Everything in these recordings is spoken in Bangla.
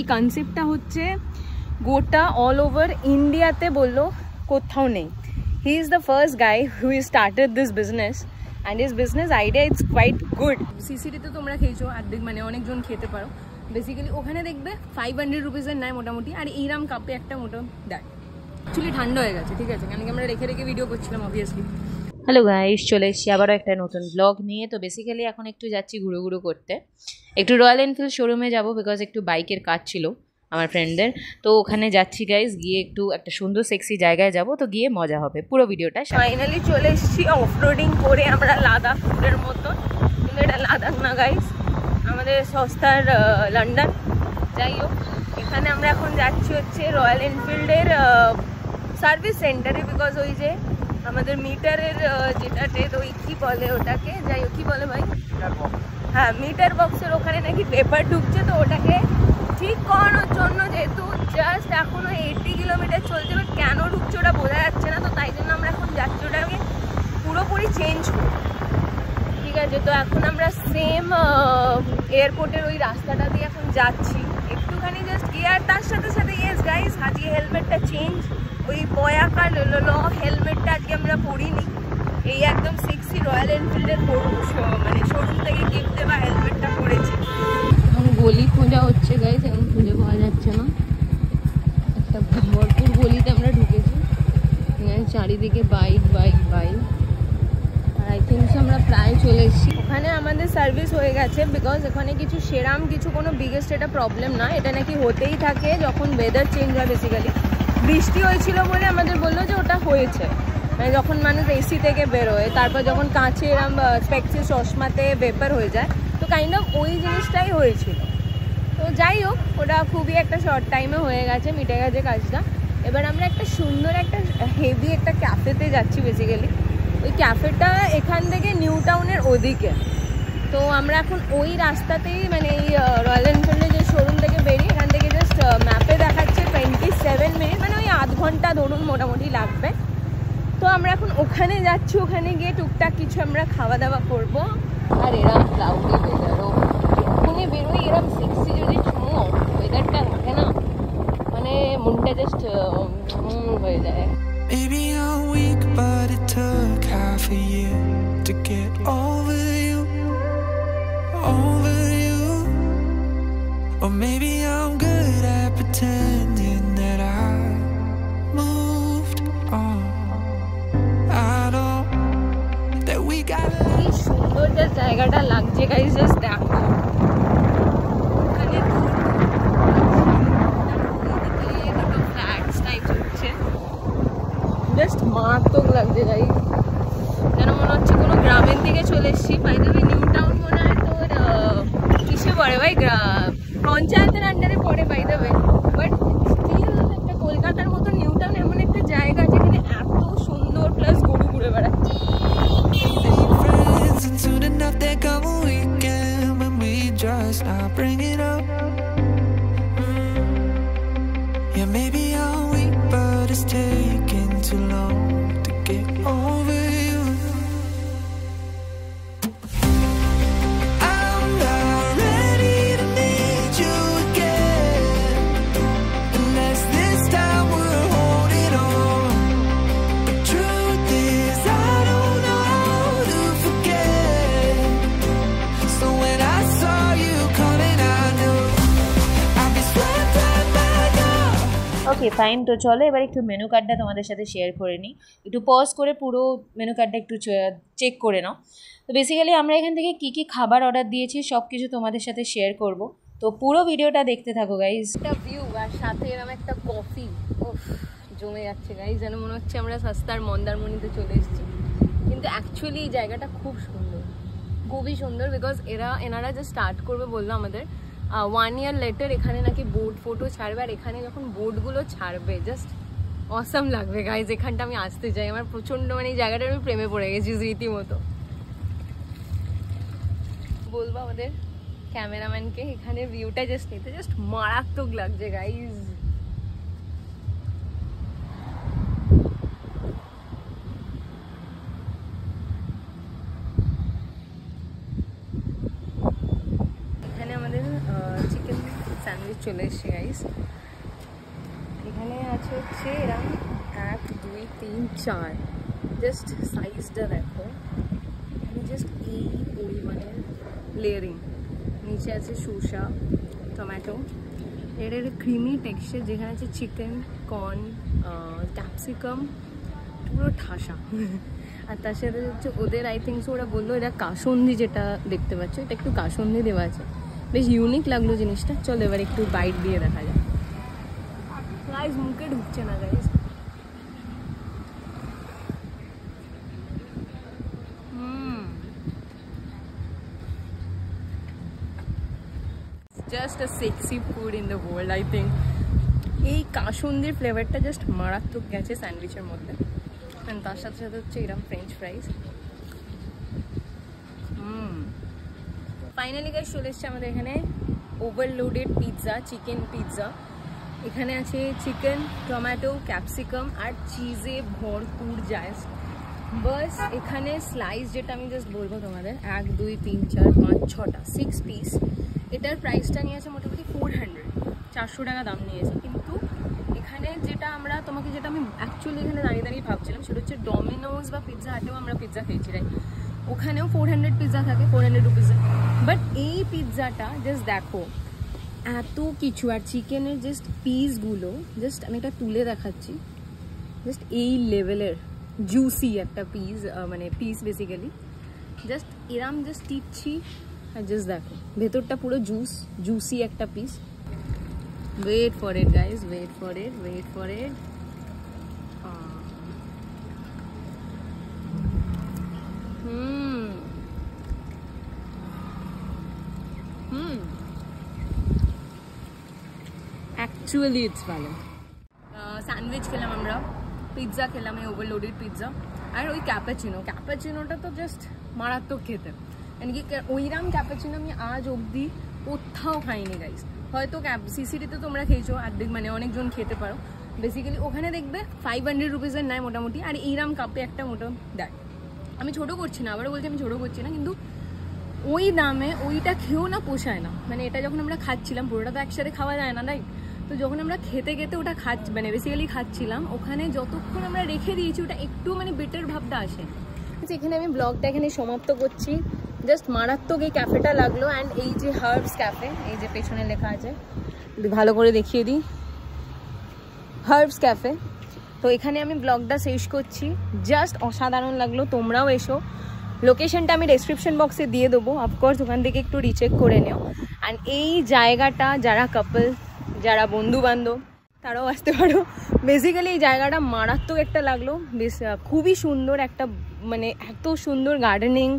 এই কনসেপ্টটা হচ্ছে গোটা অল ওভার ইন্ডিয়াতে বললো কোথাও নেই। He is the first guy who is started this business and his business idea it's quite good. সিসিটিতে তোমরা খেয়েছো অর্ধেক, মানে অনেকজন খেতে পারো। বেসিক্যালি ওখানে দেখবে 500 রুপিসের নেয় মোটামুটি, আর এইরাম কাপে একটা মোটামুটি দেয়। অ্যাকচুয়ালি ঠান্ডা হয়ে গেছে, ঠিক আছে, কারণ কি আমরা রেখে রেখে ভিডিও করছিলাম অবভিয়াসলি। হ্যালো গাইস, চলে এসেছি আবারও একটা নতুন ব্লগ নিয়ে। তো বেসিক্যালি এখন একটু যাচ্ছি ঘুরো ঘুরো করতে, একটু রয়্যাল এনফিল্ড শোরুমে যাব, বিকজ একটু বাইকের কাজ ছিল আমার ফ্রেন্ডদের। তো ওখানে যাচ্ছি গাইস, গিয়ে একটু একটা সুন্দর সেক্সি জায়গায় যাব, তো গিয়ে মজা হবে। পুরো ভিডিওটা ফাইনালি চলে এসেছি অফরোডিং করে আমরা লাদাখের মতন, কিন্তু এটা লাদাখ না গাইস, আমাদের সস্তার লন্ডন। যাই হোক, এখানে আমরা এখন যাচ্ছি হচ্ছে রয়্যাল এনফিল্ডের সার্ভিস সেন্টারে, বিকজ ওই যে আমাদের মিটারের যেটাতে ওই কী বলে ওটাকে, যাই হোক কী বলে ভাই, হ্যাঁ মিটার বক্সের ওখানে নাকি পেপার ঢুকছে, তো ওটাকে ঠিক করানোর জন্য, যেহেতু জাস্ট এখনও 80 কিলোমিটার চলছে, বাট কেন ঢুকছে ওটা বোঝা যাচ্ছে না, তো তাই জন্য আমরা এখন যাচ্ছি ওটাকে পুরোপুরি চেঞ্জ করি। ঠিক আছে, তো এখন আমরা সেম এয়ারপোর্টের ওই রাস্তাটা দিয়ে এখন যাচ্ছি একটুখানি জাস্ট গিয়ে, আর তার সাথে সাথে ইয়েস গাইস, আজকে হেলমেটটা চেঞ্জ, ওই বয়াকা ল হেলমেটটা আজকে আমরা পরিনি, এই একদম সেক্সি রয়্যাল এনফিল্ডের মানে শোরুম থেকে গিফট দেওয়া হেলমেটটা পরেছি। এখন গলি খোঁজা হচ্ছে গাইস, এখন খুঁজে পাওয়া যাচ্ছে না, একটা ভরপুর গলিতে আমরা ঢুকেছি, চারিদিকে বাইক বাইক বাইক, আর আই থিঙ্ক আমরা প্রায় চলে এসেছি। ওখানে আমাদের সার্ভিস হয়ে গেছে, বিকজ এখানে কিছু সেরাম কিছু কোনো বিগেস্ট এটা প্রবলেম না, এটা নাকি হতেই থাকে যখন ওয়েদার চেঞ্জ হয়। বেসিক্যালি বৃষ্টি হয়েছিল বলে আমাদের বললো যে ওটা হয়েছে, মানে যখন মানুষ এসি থেকে বেরোয়, তারপর যখন কাঁচে এরম স্পেক্সি চশমাতে ভেপার হয়ে যায়, তো কাইন্ড অফ ওই জিনিসটাই হয়েছিল। তো যাই হোক, ওটা খুবই একটা শর্ট টাইমে হয়ে গেছে, মিটে গেছে কাজটা। এবার আমরা একটা সুন্দর একটা হেভি একটা ক্যাফেতে যাচ্ছি। বেসিক্যালি ওই ক্যাফেটা এখান থেকে নিউ টাউনের ওদিকে, তো আমরা এখন ওই রাস্তাতেই, মানে এই রয়্যাল এনফিল্ডের যে শোরুম থেকে বেরিয়ে এখান থেকে জাস্ট ম্যাপে দেখাচ্ছে 27 মিনিট, মানে ওই আধ ঘন্টা ধরুন মোটামুটি লাগবে। তো আমরা এখন ওখানে যাচ্ছি, ওখানে গিয়ে টুকটাক কিছু আমরা খাওয়া দাওয়া করবো। আর এরম ক্লাউডি ওয়েদারও, এক্ষুনি বেরোই এরম সেক্সি যদি ওয়েদারটা থাকে না, মানে মনটা জাস্ট হয়ে যায়। Maybe I'm weak, but it took half a year to get over you, over you. Or maybe I'm good at pretending that I moved on. I know that we got কি সুন্দর যে জায়গাটা লাগছে গাইস, জাস্ট দেখো। ওখানে দুটো ফ্ল্যাটস টাইপ হচ্ছে, জাস্ট মারাত্মক লাগছে গাইস, যেন মনে হচ্ছে কোনো গ্রামের দিকে চলে এসেছি। By the way, new town মনে হয় তোর কিসে পড়ে ভাই, পঞ্চায়েতের আন্ডারে পড়ে by the way, but still একটা কলকাতার মতো নিউ টাউন এমন একটা জায়গা যেখানে এত সুন্দর, প্লাস গরু ঘুরে বেড়াচ্ছে। friends, and soon enough there come a weekend when we just not bring it up. Yeah, maybe I'm weak, but it's taking too long to get over you. I'm not ready to need you again, unless this time we're holding on. The truth is I don't know how to forget. So when I saw you coming, I knew I'd be swept right back up. Okay fine. তো চলো এবার একটু মেনু কার্ডটা তোমাদের সাথে শেয়ার করে নিই, একটু পজ করে পুরো মেনু কার্ডটা একটু চেক করে নাও। তো বেসিক্যালি আমরা এখান থেকে কী কী খাবার অর্ডার দিয়েছি সব কিছু তোমাদের সাথে শেয়ার করব, তো পুরো ভিডিওটা দেখতে থাকো গাইজ। একটা ভিউ আর সাথে এরকম একটা কফি, ওফ জমে যাচ্ছে গাইজ, যেন মনে হচ্ছে আমরা সস্তার মন্দারমণিতে চলে এসেছি। কিন্তু অ্যাকচুয়ালি এই জায়গাটা খুব সুন্দর, খুবই সুন্দর, বিকজ এনারা যে স্টার্ট করবে বললো আমাদের 1 ইয়ার লেটার এখানে নাকি বোট ফটো ছাড়বে, আর এখানে যখন বোটগুলো ছাড়বে জাস্ট অসাম লাগবে গাইজ। এখানটা আমি আসতে চাই, আমার প্রচণ্ড, মানে এই জায়গাটার আমি প্রেমে পড়ে গেছি রীতিমতো। বলবো আমাদের ক্যামেরাম্যানকে এখানে ভিউটা জাস্ট নিতে, জাস্ট মারাত্মক লাগছে গাইজ। এখানে আমাদের চিকেন স্যান্ডউইচ চলে এসেছি গাইস। এখানে আছে হচ্ছে এরকম 1 2 3 4, জাস্ট সাইজটা দেখো, জাস্ট এই পরিমাণের লেয়ারিং। নিচে আছে শসা, টমেটো, এর ক্রিমি টেক্সচার, যেখানে আছে চিকেন, কর্ন, ক্যাপসিকাম, পুরো ঠাসা। আর তার সাথে হচ্ছে ওদের আই থিঙ্ক সো ওরা বললো এটা কাসুন্দি, যেটা দেখতে পাচ্ছ এটা একটু কাসুন্দি দেওয়া আছে, বেশ ইউনিক লাগলো জিনিসটা। চলো এবার একটু বাইট দিয়ে দেখা যায়। গাইস মুখে ঢুকছে না guys. Just a sexy food in the world I think. এই কাসুন্দির ফ্লেভারটা জাস্ট মারাত্মক গেছে স্যান্ডউইচের মধ্যে। অ্যান্ড তার সাথে সাথে হচ্ছে এরকম ফ্রেঞ্চ ফ্রাইজ। ফাইনালি গাইস চলে এসছে আমাদের এখানে ওভারলোডেড পিৎজা, চিকেন পিৎজা। এখানে আছে চিকেন, টমেটো, ক্যাপসিকাম আর চিজে ভরপুর জাস্ট। বাস এখানে স্লাইস যেটা আমি জাস্ট বলবো তোমাদের, 1 2 3 4 5 6টা 6 পিস। এটার প্রাইসটা নিয়েছে মোটামুটি 400 টাকা দাম নিয়েছে। কিন্তু এখানে যেটা আমি অ্যাকচুয়ালি এখানে দাঁড়িয়ে ভাবছিলাম সেটা হচ্ছে ডমিনোজ বা পিৎজা হাটেও আমরা পিৎজা খেয়েছি, রাইট? ওখানেও 400 পিৎজা থাকে, 400 রুপিজে। বাট এই পিৎজাটা জাস্ট দেখো এত কিছু, আর চিকেনের জাস্ট পিসগুলো জাস্ট আমি এটা তুলে দেখাচ্ছি, জাস্ট এই লেভেলের জুসি একটা পিস, মানে পিস বেসিক্যালি জাস্ট এরাম জাস্ট টিপছি আর জাস্ট দেখো ভেতরটা পুরো জুসি একটা piece. Wait for it guys, wait for it. Actually it's ভালো। স্যান্ডউইচ খেলাম আমরা, পিৎজা খেলাম, এই ওভারলোডেড পিৎজা, আর ওই ক্যাপাচিনোটা তো জাস্ট মারাত্মক খেতে। কি ওইরাম ক্যাপাচিনো আমি আজ অবধি কোথাও খাইনি গাইস। হয়তো সিসিটিতে তোমরা খেয়েছো, অর্ধেক মানে অনেকজন খেতে পারো। বেসিক্যালি ওখানে দেখবে 500 রুপিসের নেয় মোটামুটি, আর এইরাম কাপে একটা মোটা দেয়। আমি ছোটো করছি না, আবারও বলছি আমি ছোটো করছি না, কিন্তু ওই দামে ওইটা খেয়েও না পোষায় না। মানে এটা যখন আমরা খাচ্ছিলাম, পুরোটা তো একসাথে খাওয়া যায় না, রাইট? তো যখন আমরা খেতে ওটা মানে বেসিক্যালি খাচ্ছিলাম, ওখানে যতক্ষণ আমরা রেখে দিয়েছি ওটা একটু মানে বেটার ভাবটা আসে। এখানে আমি ব্লগটা এখানে সমাপ্ত করছি। জাস্ট মারাত্মক এই ক্যাফেটা লাগলো। অ্যান্ড এই যে হার্বস ক্যাফে, এই যে পেছনে লেখা আছে, ভালো করে দেখিয়ে দিই, হার্বস ক্যাফে। তো এখানে আমি ব্লগটা শেষ করছি। জাস্ট অসাধারণ লাগলো, তোমরাও এসো। লোকেশনটা আমি ডেসক্রিপশন বক্সে দিয়ে দেবো, অফকোর্স ওখান থেকে একটু রিচেক করে নিও। অ্যান্ড এই জায়গাটা যারা কাপল, যারা বন্ধু বান্ধব, তারাও আসতে পারো। বেসিক্যালি এই জায়গাটা মারাত্মক একটা লাগলো, বেশ খুবই সুন্দর একটা, মানে এত সুন্দর গার্ডেনিং,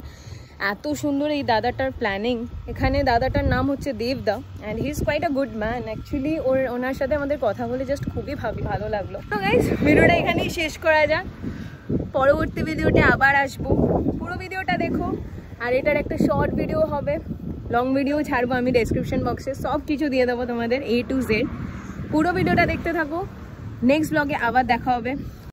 এত সুন্দর এই দাদাটার প্ল্যানিং। এখানে দাদাটার নাম হচ্ছে Debda, and he is quite a good man actually. ওনার সাথে আমাদের কথা বলে জাস্ট খুবই ভালো লাগলো। তো গাইস ভিডিওটা এখানেই শেষ করা যাক, পরবর্তী ভিডিওতে আবার আসবো। পুরো ভিডিওটা দেখো, আর এটার একটা শর্ট ভিডিও হবে, লং ভিডিও ছাড়বো আমি ডেসক্রিপশন বক্সে, সব কিছু দিয়ে দেবো তোমাদের A to Z। পুরো ভিডিওটা দেখতে থাকো, নেক্সট ব্লগে আবার দেখা হবে।